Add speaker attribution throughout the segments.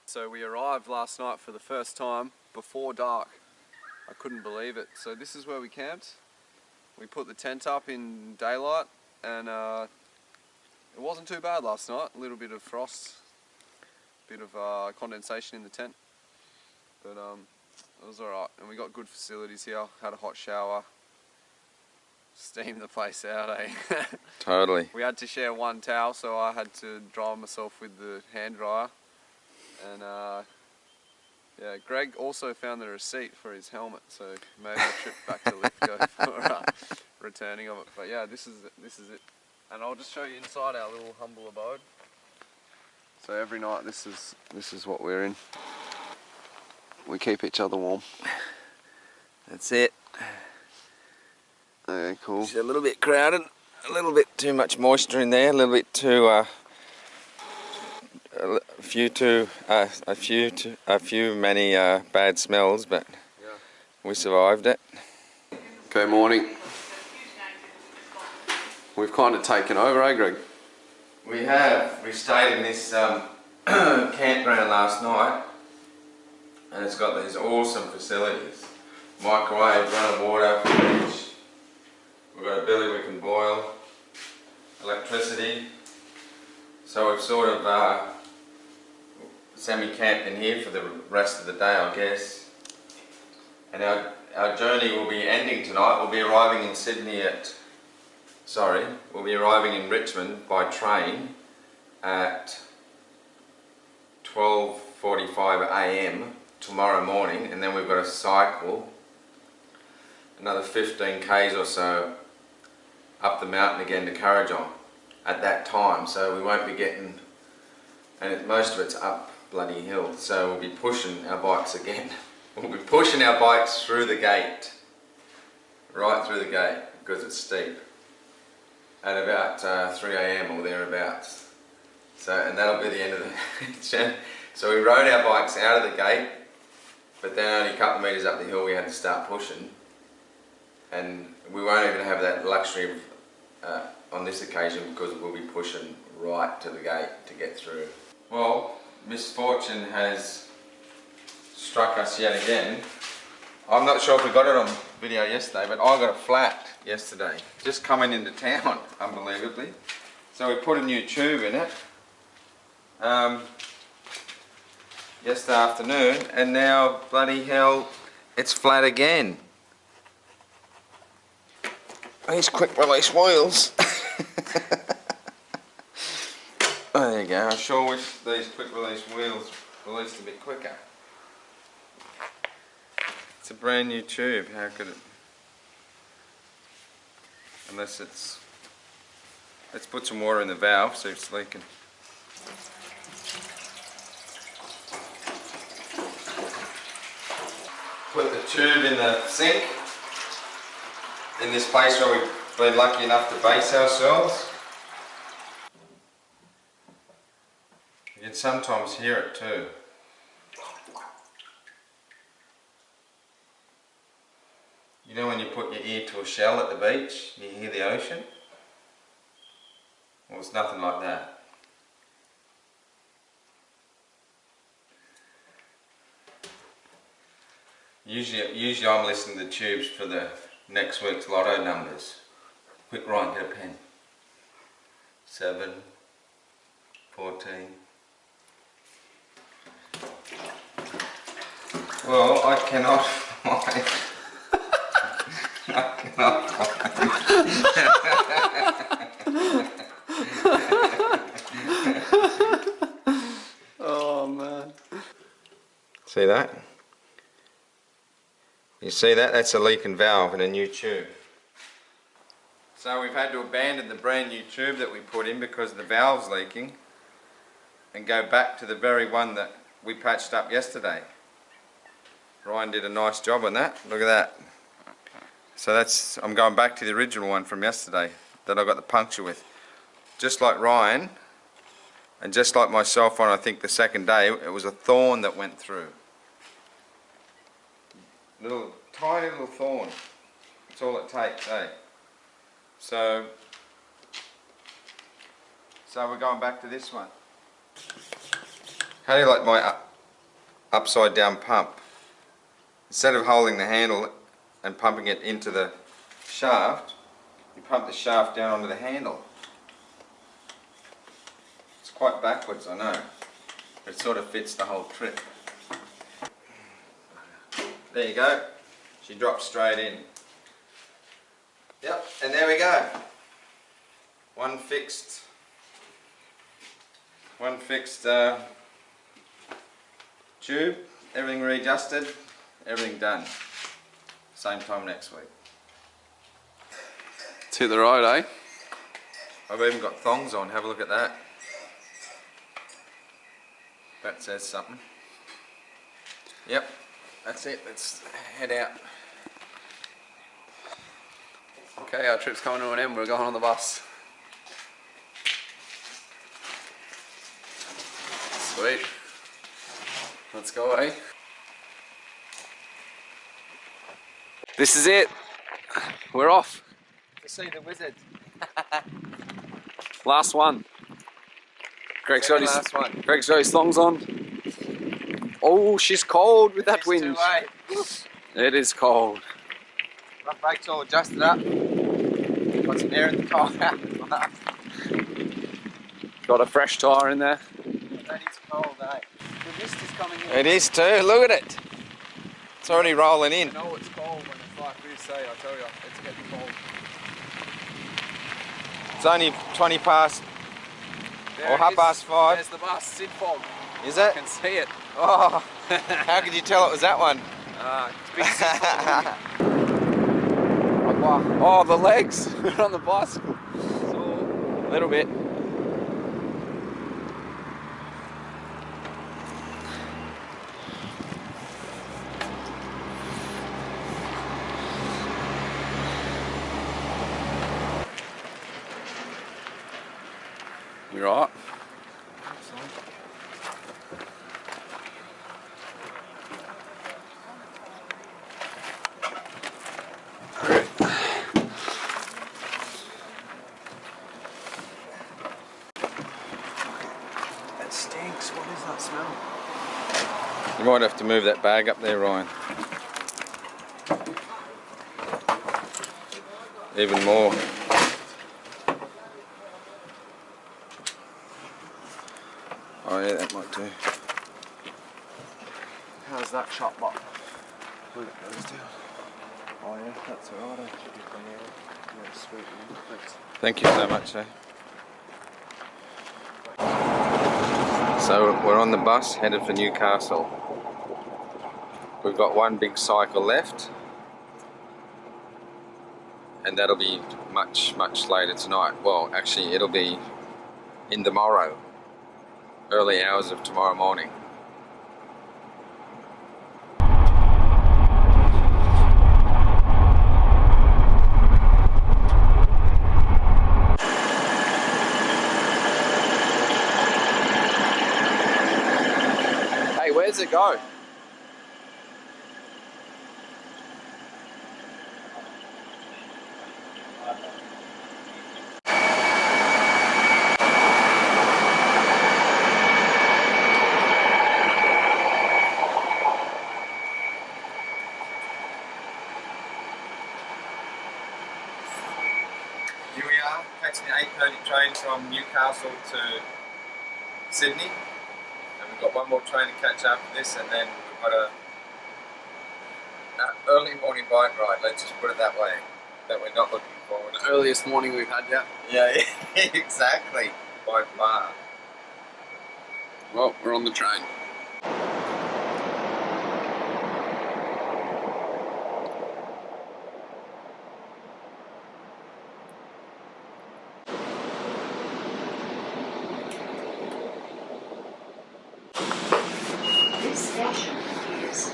Speaker 1: So we arrived last night for the first time before dark. I couldn't believe it. So this is where we camped. We put the tent up in daylight and it wasn't too bad last night. A little bit of frost, a bit of condensation in the tent, but it was alright. And we got good facilities here. Had a hot shower, steamed the place out, eh?
Speaker 2: Totally.
Speaker 1: We had to share one towel, so I had to dry myself with the hand dryer. And yeah, Greg also found the receipt for his helmet, so maybe a trip back to Lithgow for returning of it. But yeah, this is it. And I'll just show you inside our little humble abode. So every night this is what we're in. We keep each other warm.
Speaker 2: That's it.
Speaker 1: Okay, cool.
Speaker 2: It's a little bit crowded, a little bit too much moisture in there, a little bit too many bad smells, but yeah, we survived it.
Speaker 1: Okay, morning. We've kind of taken over, eh, Greg?
Speaker 2: We have. We stayed in this campground last night, and it's got these awesome facilities. Microwave, running water, fridge. We've got a billy we can boil, electricity. So we've sort of semi-camped in here for the rest of the day, I guess. And our journey will be ending tonight. We'll be arriving in Sydney we'll be arriving in Richmond by train at 12:45 AM tomorrow morning, and then we've got to cycle another 15 k's or so up the mountain again to Kurrajong at that time. So we won't be getting, and most of it's up bloody hill, so we'll be pushing our bikes again. We'll be pushing our bikes through the gate, right through the gate, because it's steep, at about 3 AM or thereabouts. So, and that'll be the end of the So we rode our bikes out of the gate, but then only a couple of metres up the hill we had to start pushing, and we won't even have that luxury on this occasion, because we'll be pushing right to the gate to get through. Well, misfortune has struck us yet again. I'm not sure if we got it on video yesterday, but I got a flat yesterday, just coming into town, unbelievably. So we put a new tube in it yesterday afternoon, and now, bloody hell, it's flat again. These quick release wheels. Oh, there you go. I sure wish these quick release wheels released a bit quicker. It's a brand new tube. How could it? Unless it's... Let's put some water in the valve, see if it's leaking. Put the tube in the sink, in this place where we've been lucky enough to base ourselves. You can sometimes hear it too. You know when you put your ear to a shell at the beach, you hear the ocean? Well, it's nothing like that. Usually I'm listening to tubes for the next week's lotto numbers. Quick, Ryan, get a pen. 7, 14. Well, I cannot find. I cannot find.
Speaker 1: Oh man.
Speaker 2: See that? You see that? That's a leaking valve in a new tube. So we've had to abandon the brand new tube that we put in because the valve's leaking, and go back to the very one that we patched up yesterday. Ryan did a nice job on that. Look at that. So that's, I'm going back to the original one from yesterday that I got the puncture with. Just like Ryan, and just like myself on I think the second day, it was a thorn that went through. Tiny little thorn. That's all it takes, eh? So we're going back to this one. How do you like upside down pump. Instead of holding the handle and pumping it into the shaft, you pump the shaft down onto the handle. It's quite backwards, I know, but it sort of fits the whole trip. There you go. She drops straight in. Yep, and there we go. One fixed tube, everything readjusted, everything done. Same time next week.
Speaker 1: Let's hit the road, eh?
Speaker 2: I've even got thongs on, have a look at that. That says something. Yep, that's it, let's head out.
Speaker 1: Okay, our trip's coming to an end, we're going on the bus. Sweet. Let's go, eh? This is it. We're off.
Speaker 2: To see the wizard.
Speaker 1: Last one. Greg's got his thongs on. Oh, she's cold with that wind. It is cold.
Speaker 2: Rough brakes all adjusted up. Got some air in the tyre.
Speaker 1: Got a fresh tyre in there.
Speaker 2: That is cold, eh?
Speaker 1: The mist is coming in.
Speaker 2: It is too, look at it. It's already rolling in.
Speaker 1: I know it's cold when it's like this, I tell you, it's getting cold.
Speaker 2: It's only 20 past,
Speaker 1: There
Speaker 2: or half past 5.
Speaker 1: There's the bus, Sid fog.
Speaker 2: Is
Speaker 1: I
Speaker 2: it?
Speaker 1: can see it.
Speaker 2: Oh, how could you tell it was that one?
Speaker 1: It's big Sid fog. Oh, the legs on the bicycle. A little bit. You right? That stinks. What is that smell?
Speaker 2: You might have to move that bag up there, Ryan. Even more. Oh yeah, that might do.
Speaker 1: How's that shot box? Look at those down. Oh yeah, that's alright. Yeah, sweet man. Thanks.
Speaker 2: Thank you so much, eh? So we're on the bus headed for Newcastle. We've got one big cycle left, and that'll be much later tonight. Well, actually it'll be in tomorrow, early hours of tomorrow morning.
Speaker 1: Hey, where's it go?
Speaker 2: Here we are, catching the 8:30 train from Newcastle to Sydney. And we've got one more train to catch after this, and then we've got an early morning bike ride, let's just put it that way, that we're not looking forward to.
Speaker 1: Earliest morning we've had yet.
Speaker 2: Yeah, exactly, by far.
Speaker 1: Well, we're on the train.
Speaker 3: This station is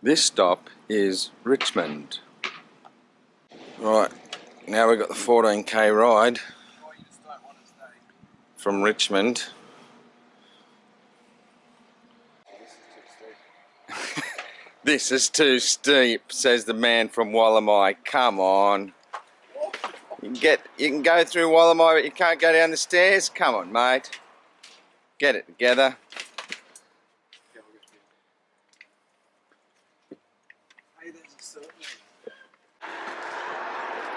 Speaker 2: This stop is Richmond. Right, now we've got the 14k ride from Richmond. This is too steep, says the man from Wollemi. Come on. You can go through Wollemi, but you can't go down the stairs. Come on, mate. Get it together.
Speaker 1: Hey, there's a certain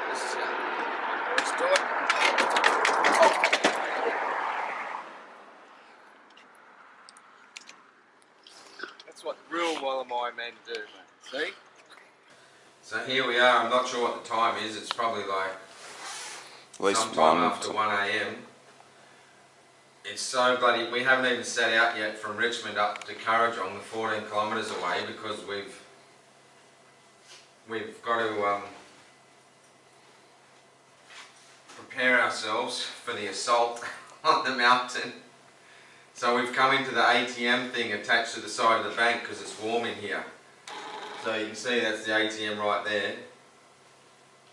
Speaker 2: Let's do it. That's what real Wollemi men do, mate. See? So here we are. I'm not sure what the time is. It's probably like
Speaker 4: At least
Speaker 2: sometime
Speaker 4: 1
Speaker 2: after 1 a.m. It's so bloody... We haven't even set out yet from Richmond up to Currajong, the 14 kilometres away, because we've got to prepare ourselves for the assault on the mountain. So we've come into the ATM thing attached to the side of the bank because it's warm in here. So you can see that's the ATM right there.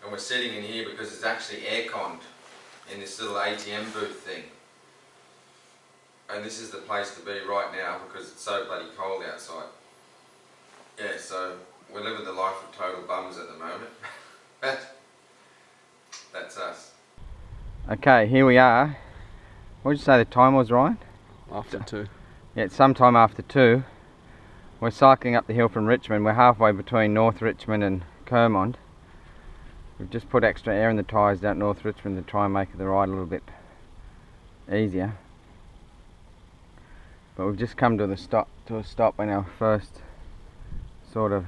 Speaker 2: And we're sitting in here because it's actually air-conned in this little ATM booth thing. And this is the place to be right now because it's so bloody cold outside. Yeah, so we're living the life of total bums at the moment. But that's us.
Speaker 5: Okay, here we are. What did you say the time was, Ryan?
Speaker 1: After 2.
Speaker 5: Yeah, it's sometime after 2. We're cycling up the hill from Richmond. We're halfway between North Richmond and Kermond. We've just put extra air in the tyres down North Richmond to try and make the ride a little bit easier. But we've just come to a stop in our first sort of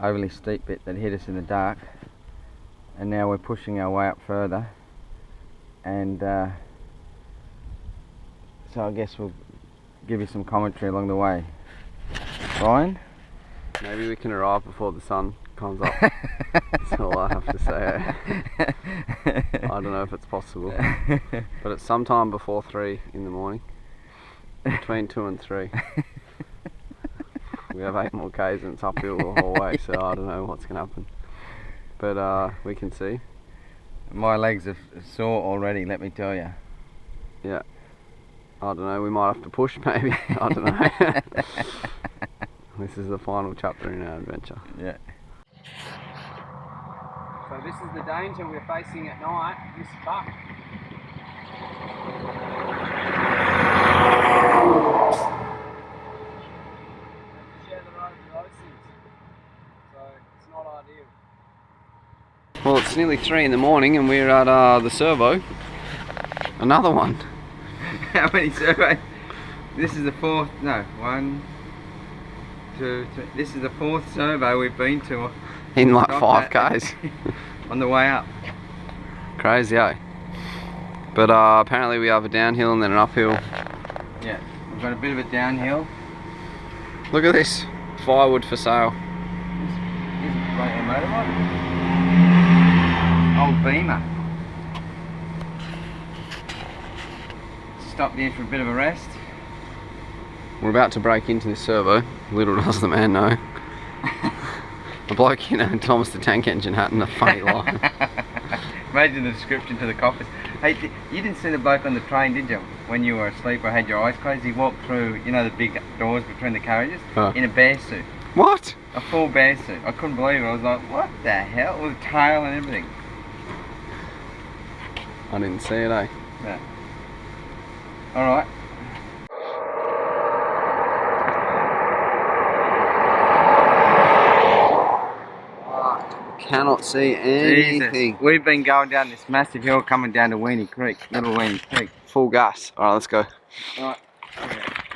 Speaker 5: overly steep bit that hit us in the dark. And now we're pushing our way up further. And so I guess we'll give you some commentary along the way. Ryan?
Speaker 1: Maybe we can arrive before the sun comes up. That's all I have to say. I don't know if it's possible. But it's sometime before 3 in the morning. Between 2 and 3. We have 8 more k's and it's uphill the whole way, so I don't know what's going to happen. But we can see.
Speaker 5: My legs are sore already, let me tell you.
Speaker 1: Yeah. I don't know, we might have to push maybe. I don't know. This is the final chapter in our adventure.
Speaker 5: Yeah.
Speaker 6: So this is the danger we're facing at night, this buck. Share the road with those things. So it's not ideal. Well, it's nearly 3 in the morning and we're at the servo. Another one.
Speaker 5: How many surveys? This is the 4th, no, 1, 2, 3. This is the 4th survey we've been to.
Speaker 6: In like
Speaker 5: Stop
Speaker 6: 5 k's.
Speaker 5: On the way up.
Speaker 6: Crazy, eh? But apparently we have a downhill and then an uphill.
Speaker 5: Yeah, we've got a bit of a downhill.
Speaker 6: Look at this. Firewood for sale.
Speaker 5: This is a great motorbike. Old Beamer. Stop there for a bit of a rest.
Speaker 6: We're about to break into this servo. Little does the man know. A bloke in a Thomas the Tank Engine hat and a funny line.
Speaker 5: Imagine the description to the coppers. Hey, you didn't see the bloke on the train, did you? When you were asleep or had your eyes closed, he walked through, you know, the big doors between the carriages in a bear suit.
Speaker 6: What?
Speaker 5: A full bear suit. I couldn't believe it. I was like, what the hell? With a tail and everything.
Speaker 6: I didn't see it, eh?
Speaker 5: Yeah. Alright.
Speaker 6: Cannot see anything.
Speaker 5: Jesus. We've been going down this massive hill coming down to Weenie Creek, Little Weenie Creek.
Speaker 6: Full gas. Alright, let's go.
Speaker 5: Right.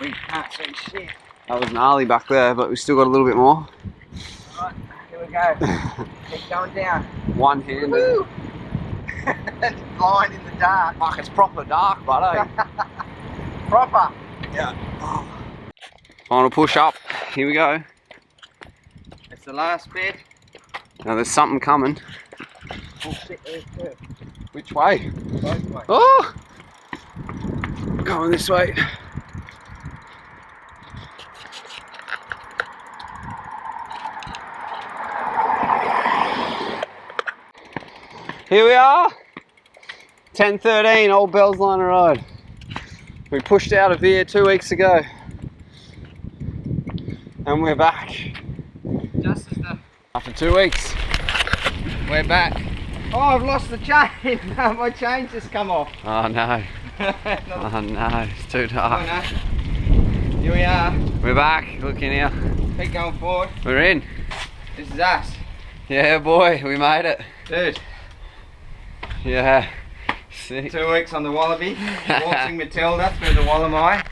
Speaker 5: We can't see shit.
Speaker 6: That was gnarly back there, but we still got a little bit more.
Speaker 5: Alright, here we go. Keep going down.
Speaker 6: One-handed.
Speaker 5: Blind in the dark.
Speaker 6: Fuck, it's proper dark, but eh?
Speaker 5: Proper.
Speaker 6: Yeah. Final push up. Here we go.
Speaker 5: It's the last bit.
Speaker 6: Now there's something coming.
Speaker 5: Oh shit, there's two.
Speaker 6: Which way?
Speaker 5: Both ways.
Speaker 6: Oh! Going this way. Here we are. 10:13, Old Bellsliner Road. We pushed out of here 2 weeks ago. And we're back.
Speaker 5: Just as the...
Speaker 6: After 2 weeks.
Speaker 5: We're back. Oh, I've lost the chain. My chain's just come off.
Speaker 6: Oh no. Oh no, it's too
Speaker 5: Oh
Speaker 6: dark.
Speaker 5: no. Here we are.
Speaker 6: We're back, looking here.
Speaker 5: Keep going forward.
Speaker 6: We're in.
Speaker 5: This is us.
Speaker 6: Yeah boy, we made it.
Speaker 5: Dude,
Speaker 6: Yeah. Sick.
Speaker 5: 2 weeks on the Wollemi. Waltzing Matilda through the Wollemi.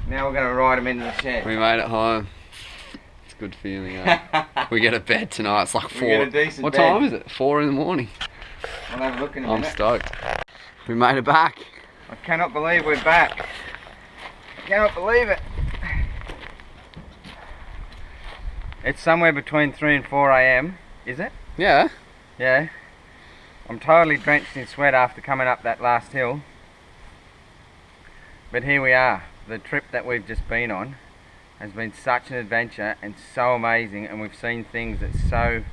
Speaker 5: Now we're going to ride him into the shed.
Speaker 6: We made it home. It's a good feeling, eh? We get a bed tonight, it's like 4.
Speaker 5: We get a decent
Speaker 6: what
Speaker 5: bed.
Speaker 6: time is it? 4 in the morning.
Speaker 5: We'll have a look in a
Speaker 6: I'm
Speaker 5: minute.
Speaker 6: stoked. We made it back.
Speaker 5: I cannot believe we're back. I cannot believe it. It's somewhere between 3 and 4 AM, is it?
Speaker 6: Yeah.
Speaker 5: Yeah. I'm totally drenched in sweat after coming up that last hill. But here we are. The trip that we've just been on has been such an adventure and so amazing, and we've seen things that so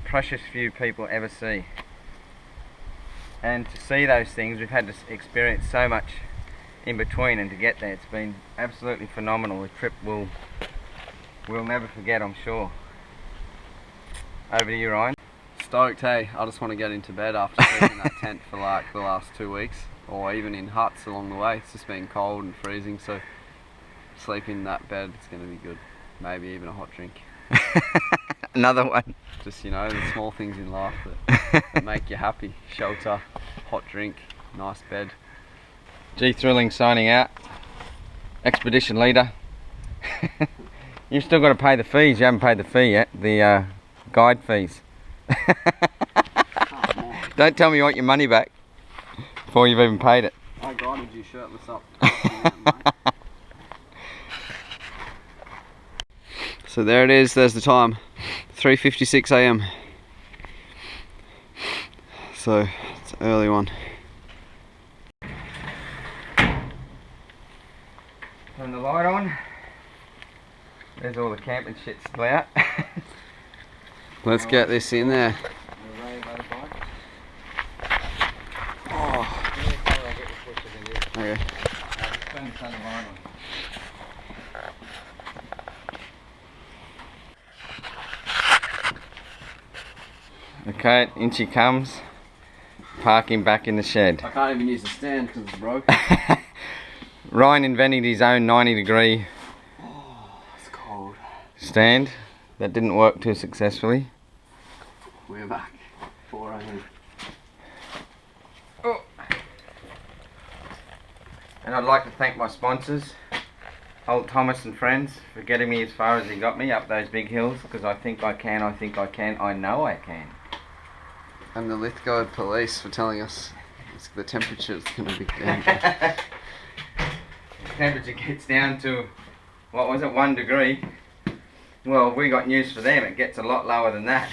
Speaker 5: precious few people ever see. And to see those things, we've had to experience so much in between, and to get there, it's been absolutely phenomenal. A trip we'll never forget, I'm sure. Over to you, Ryan.
Speaker 6: Stoked, hey. I just want to get into bed after sleeping in that tent for like the last 2 weeks, or even in huts along the way. It's just been cold and freezing, so sleeping in that bed, it's going to be good. Maybe even a hot drink.
Speaker 5: Another one.
Speaker 6: Just, you know, the small things in life that make you happy. Shelter, hot drink, nice bed.
Speaker 5: G Thrilling signing out. Expedition leader. You've still got to pay the fees. You haven't paid the fee yet. The guide fees. Don't tell me you want your money back before you've even paid it.
Speaker 6: I guided you shirtless up. So there it is, there's the time. 3:56 AM. So it's an early one.
Speaker 5: Turn the light on. There's all the camping shit still out.
Speaker 6: Let's get this in there. Okay.
Speaker 5: Okay, in she comes. Parking back in the shed.
Speaker 6: I can't even use the stand because it's broken.
Speaker 5: Ryan invented his own 90-degree
Speaker 6: It's cold.
Speaker 5: stand. That didn't work too successfully.
Speaker 6: We're back. 4 AM.
Speaker 5: Oh. And I'd like to thank my sponsors, Old Thomas and Friends, for getting me as far as he got me up those big hills, because I think I can, I know I can.
Speaker 6: And the Lithgow police for telling us the temperature's going to be dangerous.
Speaker 5: The temperature gets down to, what was it, 1 degree. Well, we got news for them, it gets a lot lower than that.